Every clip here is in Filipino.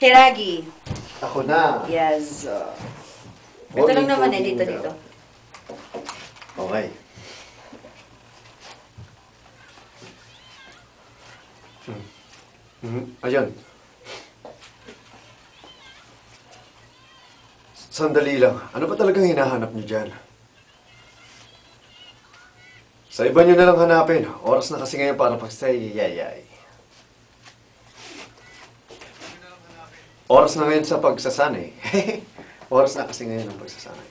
Hiragi. Ako na. Yes. Ito lang naman eh, dito. Okay. Ayan. Sandali lang. Ano ba talagang hinahanap niyo dyan? Sa iba niyo na lang hanapin. Oras na kasi ngayon para pag-say yayay. Oras na ngayon sa pagsasanay. Oras na kasi ngayon ang pagsasanay.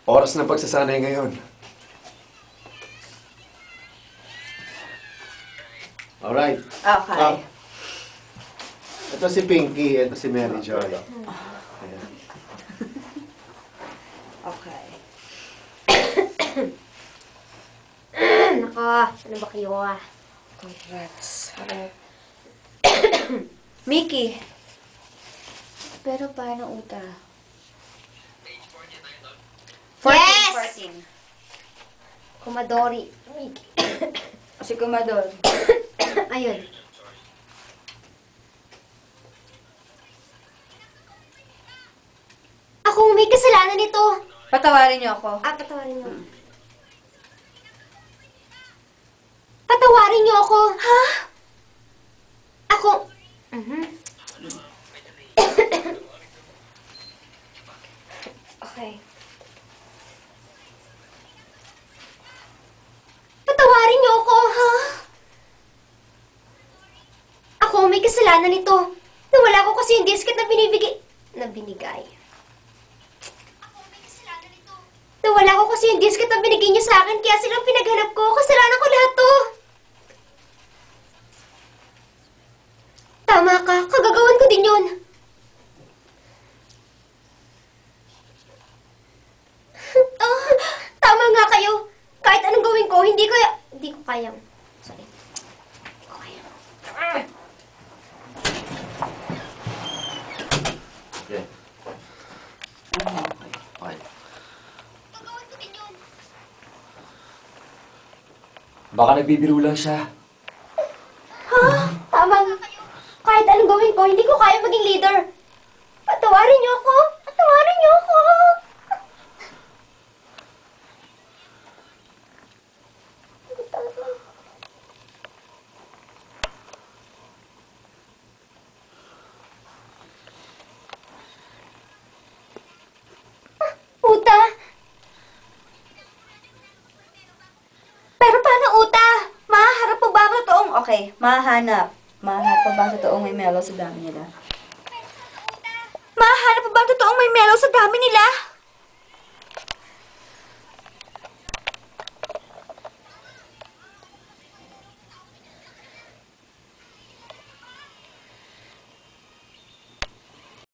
Oras na pagsasanay ngayon. Alright. Okay. Ito si Pinky, ito si Mary Joy. Ayan. Okay. Nako, ano ba kayo Congrats. Harap. Mickey. Pero paano uta? 14, Yes! 14. Kumadori. Si Kumador. Ayun. Akong may kasalanan nito. Patawarin niyo ako. Patawarin mo. Patawarin niyo ako. Ha? Ako... Okay. Patawarin niyo ako. Ha? Ako may kasalanan nito. Nawala ko kasi yung disket na binigay. Nawala ko kasi yung disket na binigay niyo sa akin, kaya silang pinaghanap ko. Kasalanan ko lahat to. Tama ka. Kagagawan ko din yun. Tama nga kayo. Kahit anong gawin ko, hindi ko kayang. Sorry. Hindi ko kayang. Okay. Okay. Gagawin ko din yun. Baka nagbibiro lang siya. Ha? Tama nga kayo. Kahit anong gawin ko, hindi ko kaya maging leader. Patawarin niyo ako. Patawarin niyo ako. Uta? Pero paano, Uta? Mahaharap pa ba ang totoong... Okay, mahanap. Mahanap pa ba ang totoong may melo sa dami nila? Mahaharap pa ba ang totoong may melo sa dami nila?